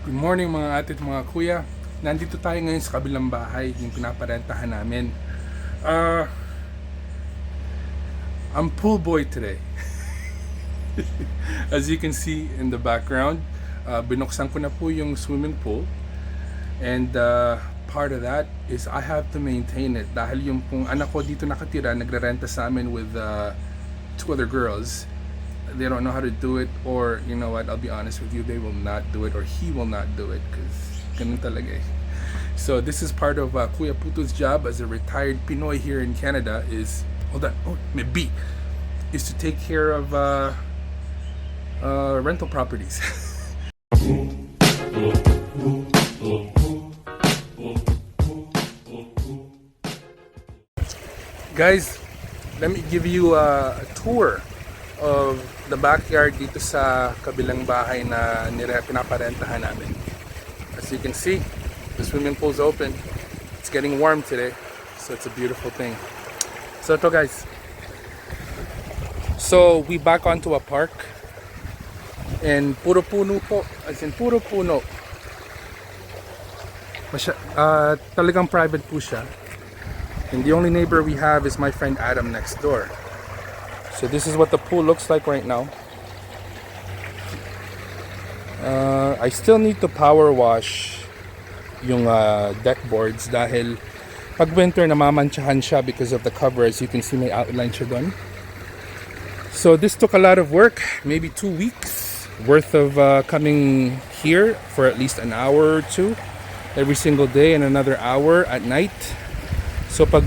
Good morning mga ate at mga kuya. Nandito tayo ngayon sa kabilang bahay, yung pinaparentahan namin. I'm pool boy today. As you can see in the background, binuksan ko na po yung swimming pool. And part of that is I have to maintain it. Dahil yung pong anak ko dito nakatira, nagrerenta sa amin with two other girls. They don't know how to do it, or you know what, I'll be honest with you, they will not do it, or he will not do it, because ganun talaga eh. So this is part of Kuya PuTo's job as a retired Pinoy here in Canada is, may B, is to take care of rental properties. Guys, let me give you a tour of the backyard dito sa kabilang bahay na pinaparentahan namin. As you can see, the swimming pool's open. It's getting warm today, so it's a beautiful thing. So ito guys, so we back onto a park, and puro puno po, as in puro puno. Talagang private po siya. And the only neighbor we have is my friend Adam next door. So this is what the pool looks like right now. I still need to power wash yung deck boards dahil pag winter namamantsahan siya because of the cover. As you can see, may outline siya doon. So this took a lot of work, maybe 2 weeks worth of coming here for at least an hour or two every single day, and another hour at night. So pag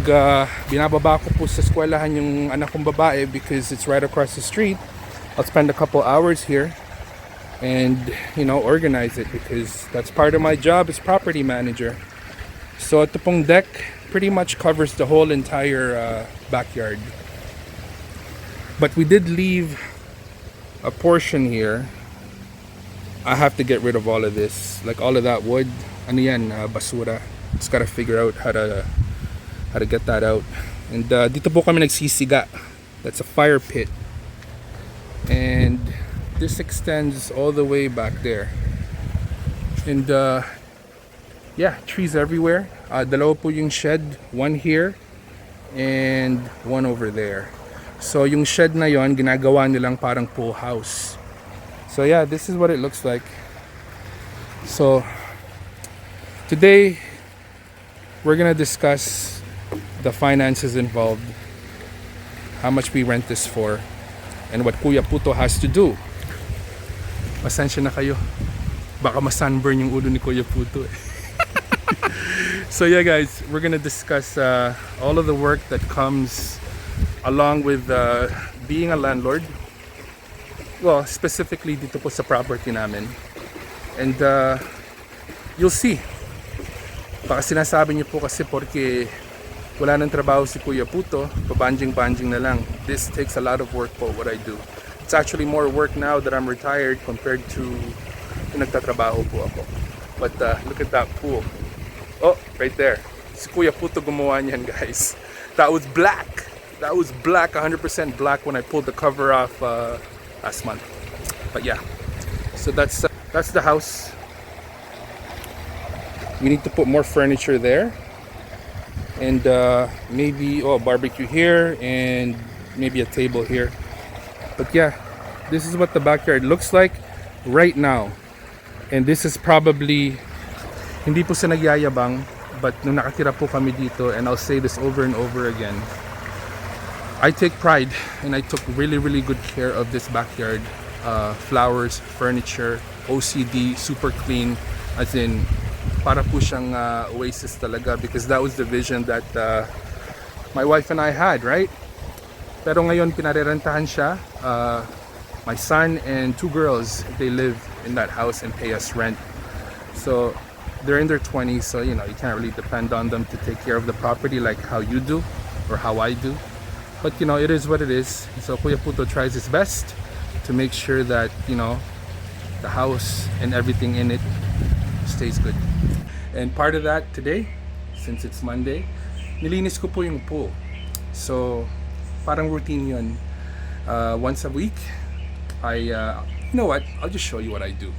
binababa ko po sa eskwelahan yung anak kong babae, because it's right across the street, I'll spend a couple hours here and, you know, organize it, because that's part of my job as property manager. So ito pong deck pretty much covers the whole entire backyard. But we did leave a portion here. I have to get rid of all of this, like all of that wood. Ano yan, basura. Just gotta figure out how to get that out. And dito po kami nagsisiga. That's a fire pit, and this extends all the way back there. And yeah, trees everywhere. Dalawa po yung shed, one here and one over there. So yung shed na yon, ginagawa nilang parang pool house. So yeah, this is what it looks like. So today we're gonna discuss the finances involved, how much we rent this for, and what Kuya PuTo has to do. Pasensya na kayo, baka ma-sunburn yung ulo ni Kuya PuTo eh. So yeah guys, we're gonna discuss all of the work that comes along with being a landlord. Well, specifically dito po sa property namin. And you'll see, baka sinasabi niyo po kasi porque wala nang trabaho si Kuya PuTo, pabanjing-banjing na lang. This takes a lot of work po, what I do. It's actually more work now that I'm retired compared to nagtatrabaho po ako. But look at that pool. Oh, right there. Si Kuya PuTo gumawa niyan, guys. That was black. That was black, 100% black when I pulled the cover off last month. But yeah, so that's the house. We need to put more furniture there. And maybe a barbecue here, and maybe a table here. But yeah, this is what the backyard looks like right now. And this is probably, hindi po sa nagyayabang, but nung nakatira po kami dito, and I'll say this over and over again, I take pride and I took really good care of this backyard. Flowers, furniture, OCD, super clean, as in para po siyang oasis talaga, because that was the vision that my wife and I had, right? Pero ngayon pinarerentahan siya. My son and two girls, they live in that house and pay us rent. So they're in their 20s, so you know, you can't really depend on them to take care of the property like how you do or how I do. But you know, it is what it is. So Kuya PuTo tries his best to make sure that, you know, the house and everything in it stays good. And part of that today, since it's Monday, nilinis ko po yung pool. So parang routine yun. Once a week, you know what, I'll just show you what I do.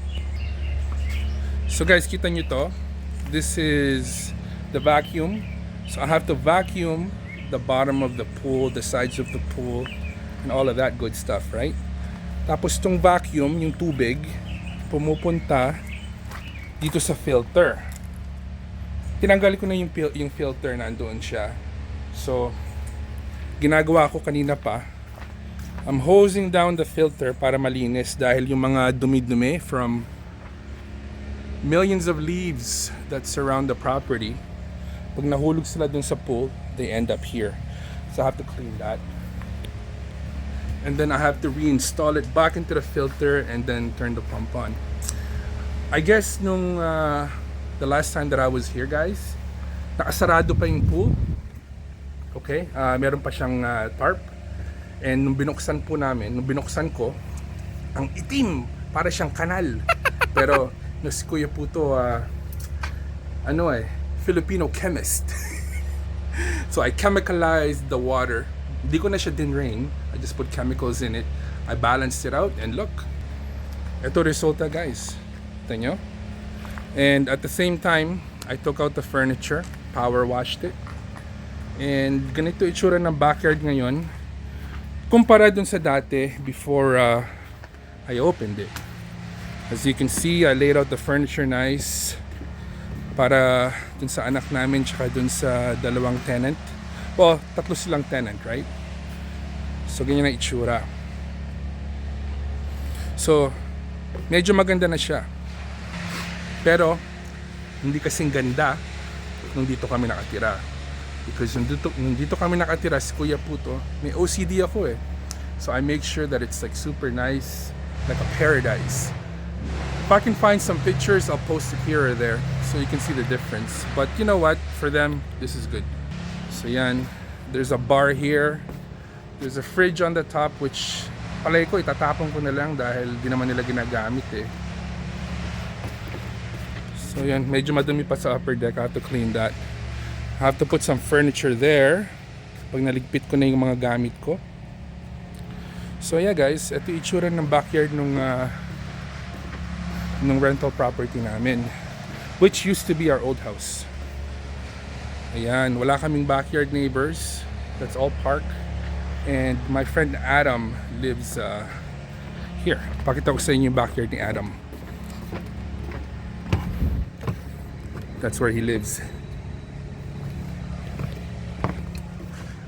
So guys, kita nyo to. This is the vacuum. So I have to vacuum the bottom of the pool, the sides of the pool, and all of that good stuff, right? Tapos tong vacuum, yung tubig, pumupunta dito sa filter. Tinanggal ko na yung filter, nandoon siya. So, ginagawa ko kanina pa, I'm hosing down the filter para malinis dahil yung mga dumi-dumi from millions of leaves that surround the property, pag nahulog sila dun sa pool, they end up here. So I have to clean that. And then I have to reinstall it back into the filter and then turn the pump on. I guess nung the last time that I was here, guys, nakasarado pa yung pool. Okay? Meron pa siyang tarp. And nung binuksan ko, ang itim, para siyang kanal. Pero si Kuya PuTo, Filipino chemist. So I chemicalized the water. Hindi ko na siya dinrain. I just put chemicals in it. I balanced it out and look. Ito resulta, guys. Ito nyo. And at the same time, I took out the furniture, power washed it. And ganito itsura ng backyard ngayon kumpara dun sa dati before I opened it. As you can see, I laid out the furniture nice para dun sa anak namin tsaka dun sa dalawang tenant. Well, tatlo silang tenant, right? So ganyan ang itsura. So medyo maganda na siya. Pero hindi kasing ganda nung dito kami nakatira. Because nung dito kami nakatira si Kuya PuTo, may OCD ako eh. So I make sure that it's like super nice, like a paradise. If I can find some pictures, I'll post it here or there so you can see the difference. But you know what? For them, this is good. So yan, there's a bar here. There's a fridge on the top which palay ko itatapon ko na lang dahil di naman nila ginagamit eh. So yan, medyo madumi pa sa upper deck. I have to clean that. I have to put some furniture there pag naligpit ko na yung mga gamit ko. So yeah guys, ito yung itsura ng backyard nung rental property namin, which used to be our old house. Ayan, wala kaming backyard neighbors. That's all park. And my friend Adam lives here. Pakita ko sa inyo yung backyard ni Adam. That's where he lives.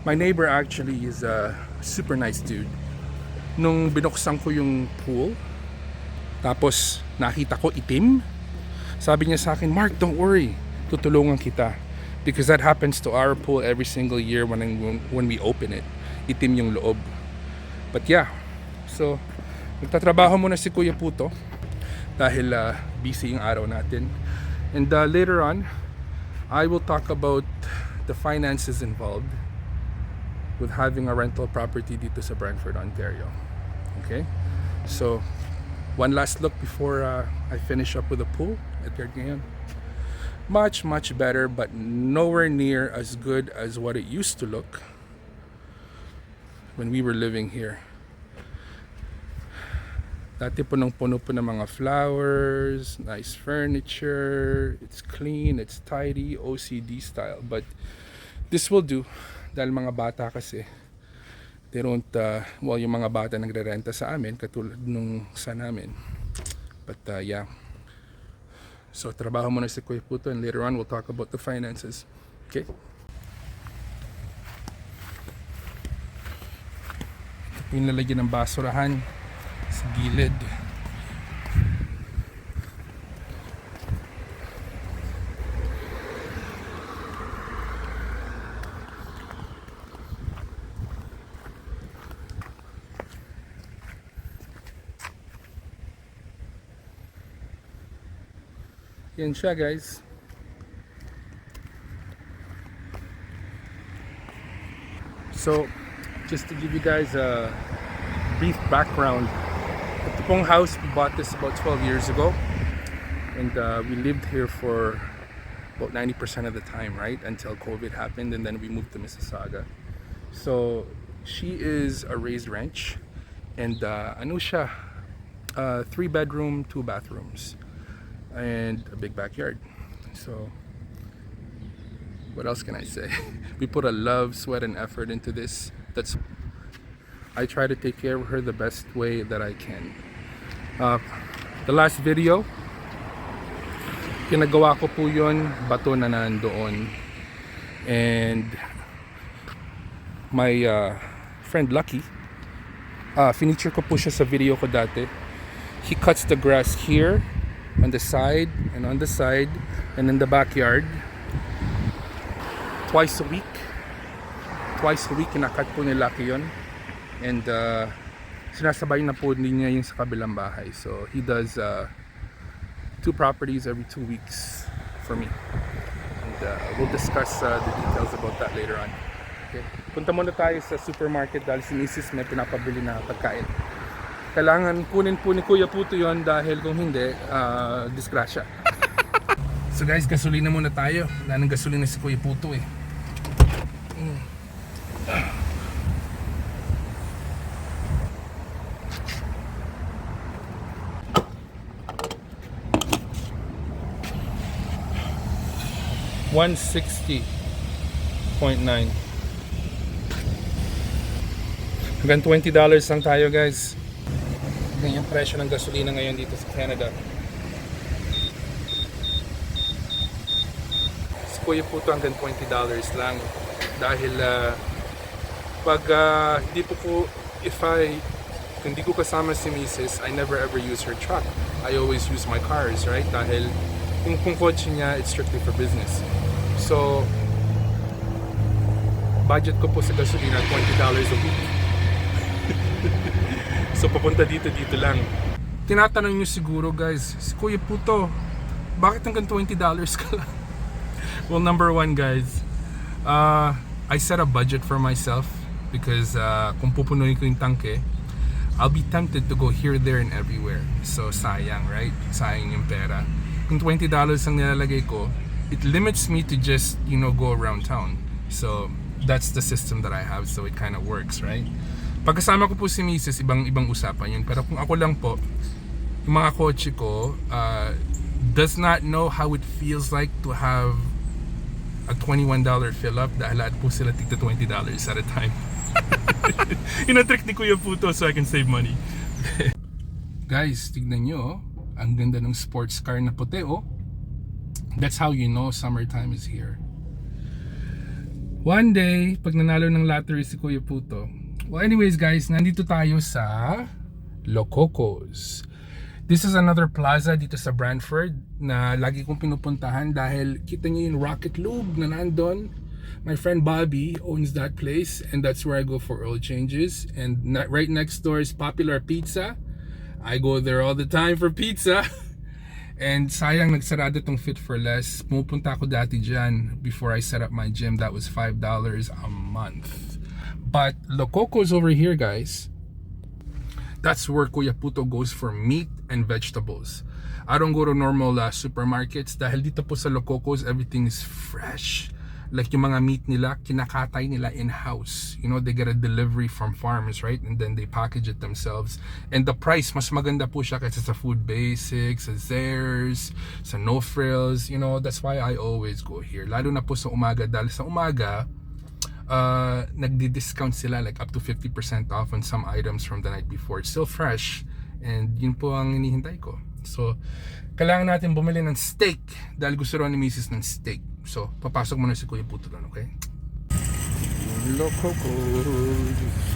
My neighbor actually is a super nice dude. Nung binuksan ko yung pool, tapos nakita ko itim, sabi niya sa akin, Mark, don't worry, tutulungan kita. Because that happens to our pool every single year when we open it. Itim yung loob. But yeah, so nagtatrabaho muna si Kuya PuTo dahil busy yung araw natin. And later on, I will talk about the finances involved with having a rental property dito sa Brantford, Ontario. Okay? So, one last look before I finish up with the pool. At ngayon. Much, much better, but nowhere near as good as what it used to look when we were living here. Dati punong-puno po ng mga flowers, nice furniture, it's clean, it's tidy, OCD style. But this will do. Dahil mga bata kasi, they don't, yung mga bata nagre-renta sa amin, katulad nung sa namin. But yeah. So, trabaho muna si Kuya PuTo and later on, we'll talk about the finances. Okay? Ito po yung lalagyan ng basurahan sa gilid. Yan siya guys. So, just to give you guys a brief background, ito pong house, we bought this about 12 years ago. And we lived here for about 90% of the time, right? Until COVID happened and then we moved to Mississauga. So, she is a raised ranch. And ano siya? 3 bedroom, 2 bathrooms. and a big backyard. So what else can I say? We put a love, sweat, and effort into this. That's I try to take care of her the best way that I can. The last video, pinagawa ko po yun, bato na nandoon. And my friend Lucky, feature ko po siya sa video ko dati. He cuts the grass here, on the side, and on the side, and in the backyard. Twice a week kinakat po ni Lucky yun. And sinasabay na po niya yung sa kabilang bahay. So he does 2 properties every 2 weeks for me. And we'll discuss the details about that later on. Okay. Punta muna tayo sa supermarket dahil si Mrs. may pinapabili na pagkain. Kailangan kunin po ni Kuya PuTo yun dahil kung hindi, disgrasya. So guys, gasolina muna tayo. Wala nang gasolina si Kuya PuTo eh. $160.9. Hanggang $20 lang tayo guys. Ganyan yung presyo ng gasolina ngayon dito sa Canada. Si Kuya PuTo hanggang $20 lang. Dahil pag hindi ko kasama si Mrs., I never ever use her truck. I always use my cars, right? Dahil kung kotse niya, it's strictly for business. So, budget ko po sa gasolina, $20 a week. So, papunta dito lang. Tinatanong nyo siguro guys, si Kuya PuTo, bakit hanggang $20 ka lang? Well, number one guys, I set a budget for myself because kung pupunuin ko yung tangke, I'll be tempted to go here, there, and everywhere. So, sayang, right? Sayang yung pera. Kung $20 ang nilalagay ko, it limits me to just, go around town. So, that's the system that I have. So, it kind of works, right? Pagkasama ko po si Mrs., ibang usapan yun. Pero kung ako lang po, yung mga kotse ko does not know how it feels like to have a $21 fill-up dahil lahat po sila tigta $20 at a time. Yun ang trick ni Kuya PuTo so I can save money. Guys, tignan nyo, ang ganda ng sports car na puti, oh. That's how you know summertime is here. One day, pag nanalo ng lottery si Kuya PuTo. Well, anyways guys, nandito tayo sa Lococos. This is another plaza dito sa Brantford na lagi kong pinupuntahan dahil kita niyo yung Rocket Lube na nandun. My friend Bobby owns that place and that's where I go for oil changes. And right next door is Popular Pizza. I go there all the time for pizza. And sayang nagsarado tong Fit for Less. Pumupunta ako dati dyan before I set up my gym. That was $5 a month. But Lococos over here guys, that's where Kuya PuTo goes for meat and vegetables. I don't go to normal supermarkets dahil dito po sa Lococos everything is fresh. Like yung mga meat nila, kinakatay nila in-house. They get a delivery from farms, right? And then they package it themselves. And the price, mas maganda po siya kaysa sa Food Basics, sa Zehrs, sa No Frills. That's why I always go here. Lalo na po sa umaga. Dahil sa umaga, nagdi-discount sila like up to 50% off on some items from the night before. It's still fresh. And yun po ang hinihintay ko. So, kailangan natin bumili ng steak dahil gusto rin ni Mrs. ng steak. So, papasok muna si Kuya PuTo doon, okay? Lococos.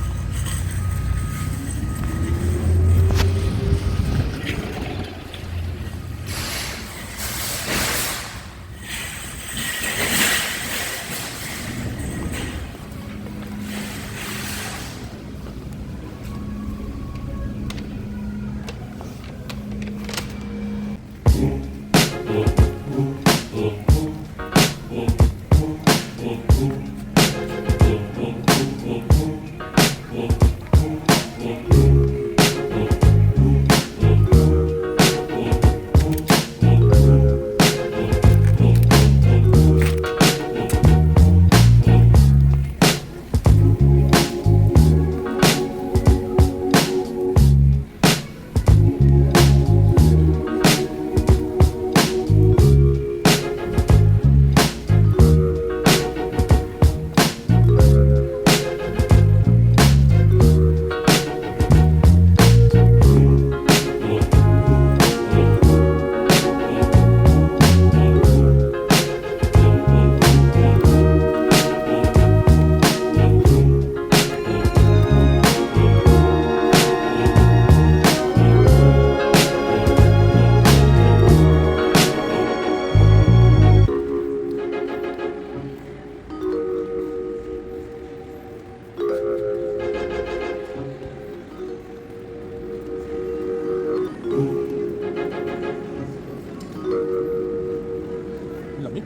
lamig.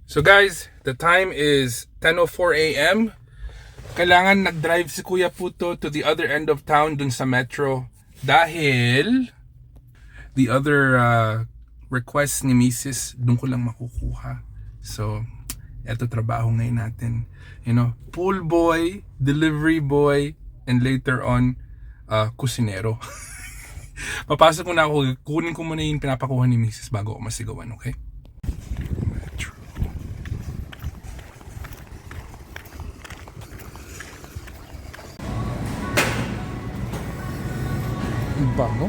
So guys, the time is 10:04 a.m. Kailangan nag-drive si Kuya PuTo to the other end of town dun sa metro dahil the other request ni Mrs. dun ko lang makukuha. So, eto trabaho ngayon natin. You know, pool boy, delivery boy, and later on, kusinero. Papasok ko na ako, kunin ko muna yung pinapakuha ni Mrs. bago ako masigawan, okay? Bango.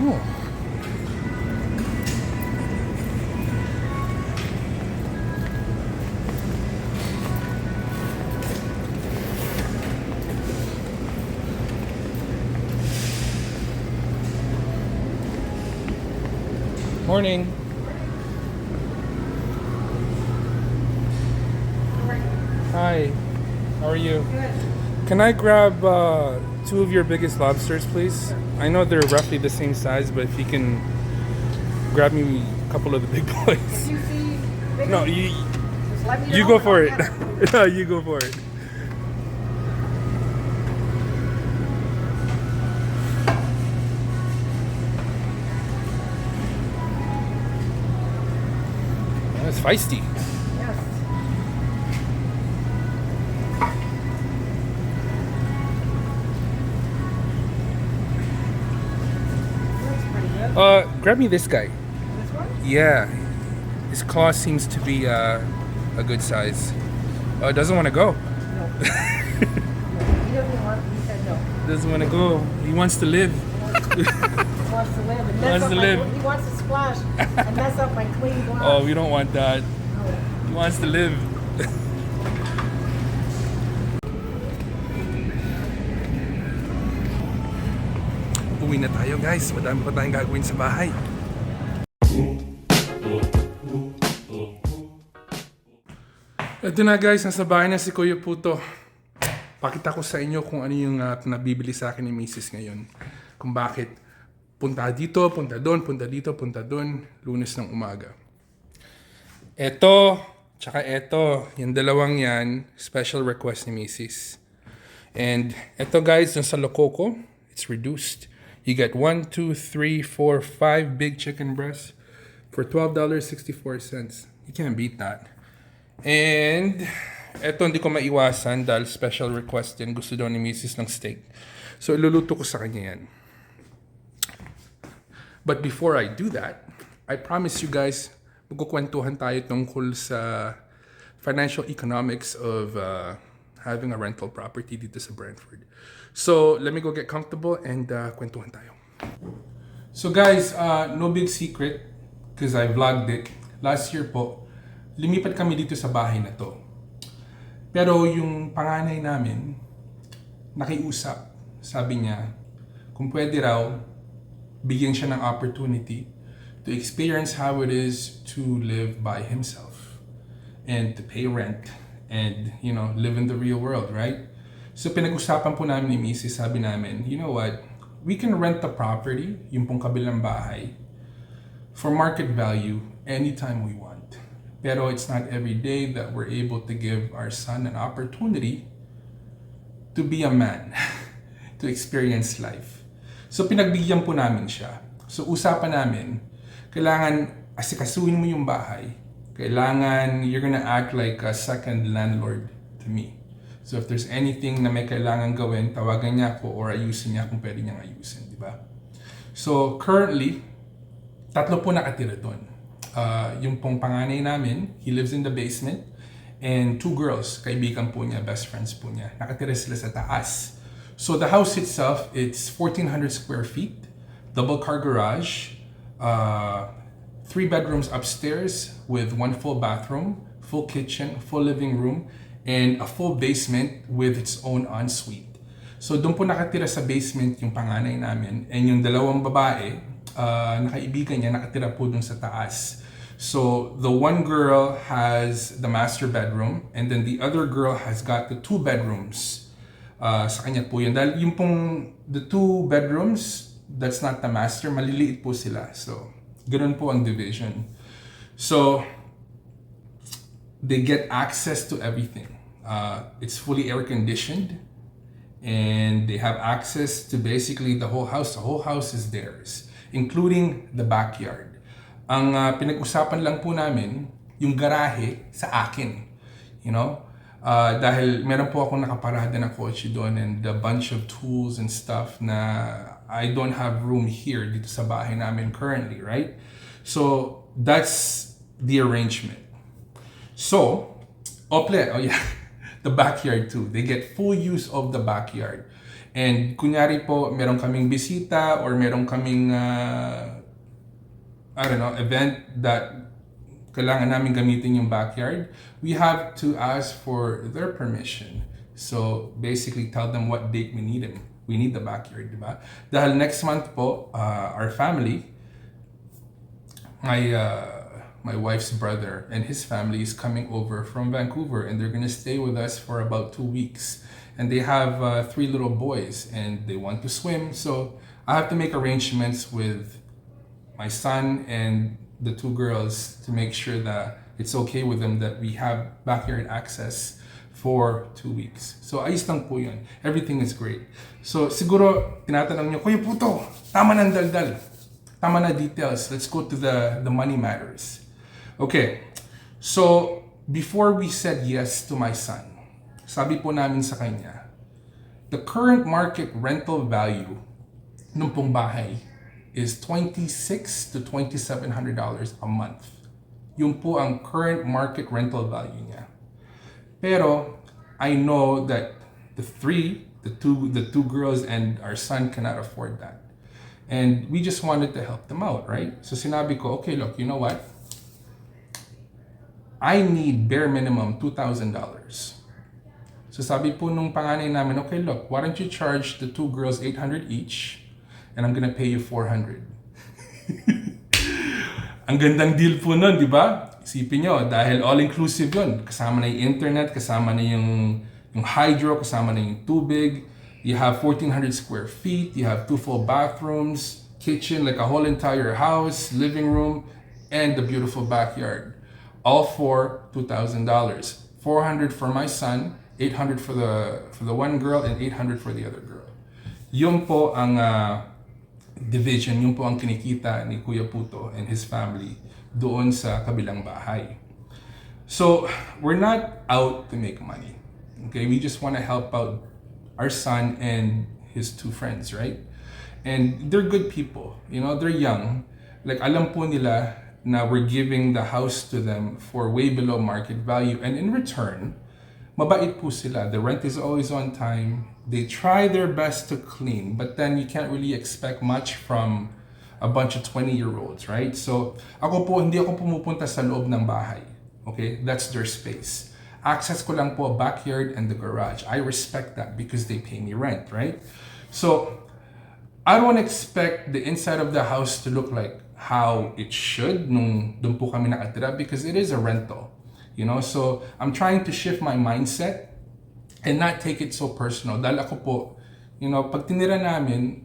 Morning. Hi. How are you? Good. Can I grab 2 of your biggest lobsters, please? I know they're roughly the same size, but if you can grab me a couple of the big boys. If you see bigger, No, just let me you know go and for I'll it. get 'em. No, you go for it. That's feisty. Yes. Looks pretty good. Grab me this guy. This one? Yeah, his claw seems to be a good size. Doesn't want to go. No. No. He doesn't want. He said no. Doesn't want to go. He wants to live. He wants to live and mess Wants up to my. live. He wants to splash and mess up my clean glass. Oh, we don't want that. No. He wants to live. Uwi na tayo guys. Madami pa tayong gagawin sa bahay. Ito na guys, nasa bahay na si Kuya PuTo. Pakita ko sa inyo kung ano yung nabibili sa akin ni Mrs. ngayon. Kung bakit punta dito, punta doon, punta dito, punta doon, Lunes ng umaga. Eto, tsaka eto, yung dalawang yan, special request ni Mrs. And eto guys, dun sa Lokoko, it's reduced. You get 1, 2, 3, 4, 5 big chicken breasts for $12.64. You can't beat that. And eto hindi ko maiwasan dahil special request din. Gusto daw ni Mrs. ng steak. So iluluto ko sa kanya yan. But before I do that, I promise you guys, magkukwentuhan tayo tungkol sa financial economics of having a rental property dito sa Brantford. So let me go get comfortable and kwentuhan tayo. So guys, no big secret because I vlogged it. Last year po, lumipat kami dito sa bahay na to. Pero yung panganay namin, nakiusap. Sabi niya, kung pwede raw, bigyan siya ng opportunity to experience how it is to live by himself and to pay rent and, you know, live in the real world, right? So pinag-usapan po namin ni Mrs. Sabi namin, you know what, we can rent the property, yung pong kabilang bahay, for market value anytime we want. Pero it's not every day that we're able to give our son an opportunity to be a man, to experience life. So pinagbigyan po namin siya. So usapan namin, kailangan asikasuhin mo yung bahay. Kailangan, you're gonna act like a second landlord to me. So if there's anything na may kailangan gawin, tawagan niya ako or ayusin niya kung pwede niyang ayusin, di ba? So currently, 3 po nakatira doon. Yung pong panganay namin, he lives in the basement. And 2 girls, kaibigan po niya, best friends po niya. Nakatira sila sa taas. So the house itself, it's 1,400 square feet, double car garage, 3 bedrooms upstairs with 1 full bathroom, full kitchen, full living room, and a full basement with its own ensuite. So doon po nakatira sa basement yung panganay namin, and yung dalawang babae, nakaibigan niya, nakatira po doon sa taas. So the one girl has the master bedroom, and then the other girl has got the 2 bedrooms Sa kanya po yun. Dahil yung pong the 2 bedrooms, that's not the master, maliliit po sila. So, ganun po ang division. So, they get access to everything. It's fully air conditioned, and they have access to basically the whole house. The whole house is theirs, including the backyard. Ang pinag-usapan lang po namin, yung garahe sa akin. You know? Dahil meron po akong nakaparada na kotse doon and a bunch of tools and stuff na I don't have room here dito sa bahay namin currently, right? So, that's the arrangement. So, oh yeah, the backyard too. They get full use of the backyard. And kunyari po, meron kaming bisita or meron kaming, I don't know, event that kailangan namin gamitin yung backyard, we have to ask for their permission. So, basically, tell them what date we need them. We need the backyard, di ba? Dahil next month po, our family, my wife's brother and his family is coming over from Vancouver, and they're gonna stay with us for about 2 weeks. And they have 3 little boys, and they want to swim. So I have to make arrangements with my son and the 2 girls to make sure that it's okay with them that we have backyard access for 2 weeks. So ayos lang po yun. Everything is great. So siguro tinatanong nyo, Kuya Puto, tama ng daldal. Tama na details. Let's go to the money matters. Okay. So before we said yes to my son, sabi po namin sa kanya, the current market rental value ng pong bahay is $2,600 to $2,700 a month. Yung po ang current market rental value niya. Pero I know that the two girls and our son cannot afford that. And we just wanted to help them out, right? So sinabi ko, okay, look, you know what? I need bare minimum $2,000. So sabi po nung panganay namin, okay, look, why don't you charge the 2 girls $800 each, and I'm gonna pay you $400. Ang gandang deal po nun, di ba? Isipin nyo, dahil all-inclusive yun. Kasama na yung internet, kasama na yung hydro, kasama na yung tubig. You have 1,400 square feet, you have 2 full bathrooms, kitchen, like a whole entire house, living room, and the beautiful backyard. All for $2,000. $400 for my son, $800 for the one girl, and $800 for the other girl. Yun po ang division, yun po ang kinikita ni Kuya Puto and his family doon sa kabilang bahay. So, we're not out to make money. Okay, we just want to help out our son and his 2 friends, right? And they're good people, you know, they're young. Like, alam po nila na we're giving the house to them for way below market value, and in return, mabait po sila. The rent is always on time. They try their best to clean, but then you can't really expect much from a bunch of 20-year-olds, right? So, hindi ako pumupunta sa loob ng bahay. Okay? That's their space. Access ko lang po backyard and the garage. I respect that because they pay me rent, right? So, I don't expect the inside of the house to look like how it should nung doon po kami nakatira, because it is a rental. You know, so I'm trying to shift my mindset and not take it so personal. Dahil ako po, you know, pag tinira namin,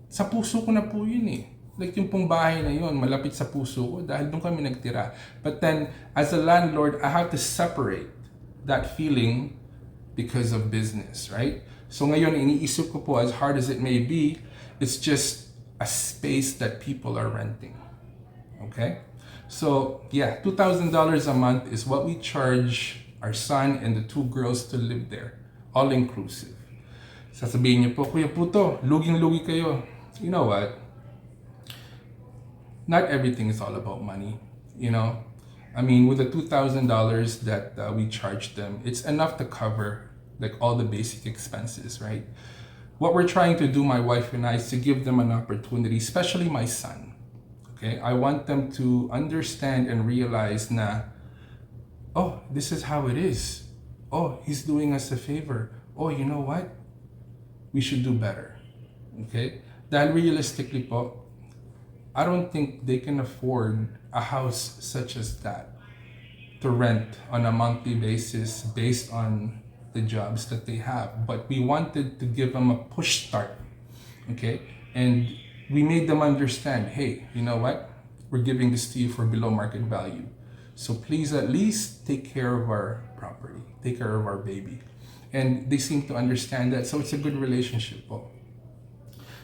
sa puso ko na po yun eh. Like yung pong bahay na yun, malapit sa puso ko dahil doon kami nagtira. But then, as a landlord, I have to separate that feeling because of business, right? So ngayon, iniisip ko po, as hard as it may be, it's just a space that people are renting. Okay? So, yeah, $2,000 a month is what we charge our son and the 2 girls to live there. All inclusive. Sasabihin niyo po, Kuya Puto, luging-lugi kayo. You know what? Not everything is all about money, you know? I mean, with the $2,000 that we charge them, it's enough to cover like all the basic expenses, right? What we're trying to do, my wife and I, is to give them an opportunity, especially my son. Okay, I want them to understand and realize na, oh, this is how it is. Oh, he's doing us a favor. Oh, you know what? We should do better. Okay? Dahil realistically po, I don't think they can afford a house such as that to rent on a monthly basis based on the jobs that they have, but we wanted to give them a push start, okay? And we made them understand, hey, you know what? We're giving this to you for below market value. So please at least take care of our property, take care of our baby. And they seem to understand that, so it's a good relationship po.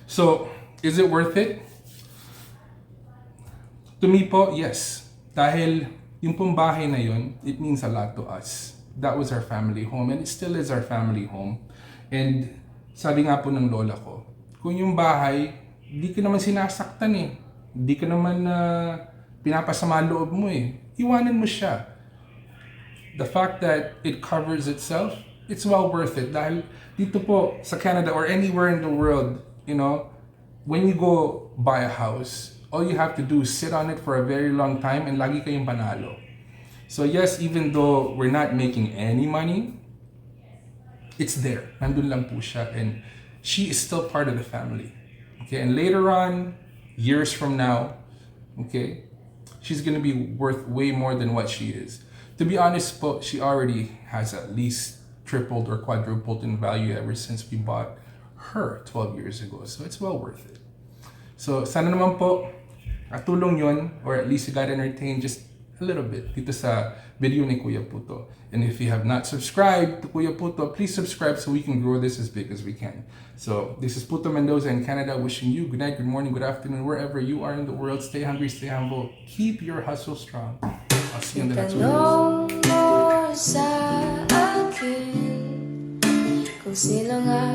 So, is it worth it? To me po, yes. Dahil yung pong bahay na yun, it means a lot to us. That was our family home and it still is our family home. And sabi nga po ng lola ko, kung yung bahay, di ka naman sinasaktan eh. Di ka naman pinapasama loob mo eh. Iwanan mo siya. The fact that it covers itself, it's well worth it. Dahil dito po sa Canada or anywhere in the world, you know, when you go buy a house, all you have to do is sit on it for a very long time and lagi kayong panalo. So yes, even though we're not making any money, it's there. Nandun lang po siya and she is still part of the family. Okay, and later on, years from now, okay, she's gonna be worth way more than what she is. To be honest po, she already has at least tripled or quadrupled in value ever since we bought her 12 years ago. So it's well worth it. So sana naman po, katulong yun, or at least you got entertained just a little bit dito sa video ni Kuya PuTo. And if you have not subscribed to Kuya PuTo, please subscribe so we can grow this as big as we can. So this is PuTo Mendoza in Canada wishing you good night, good morning, good afternoon, wherever you are in the world. Stay hungry, stay humble. Keep your hustle strong. I'll see you in the next video. Sa akin kung sino nga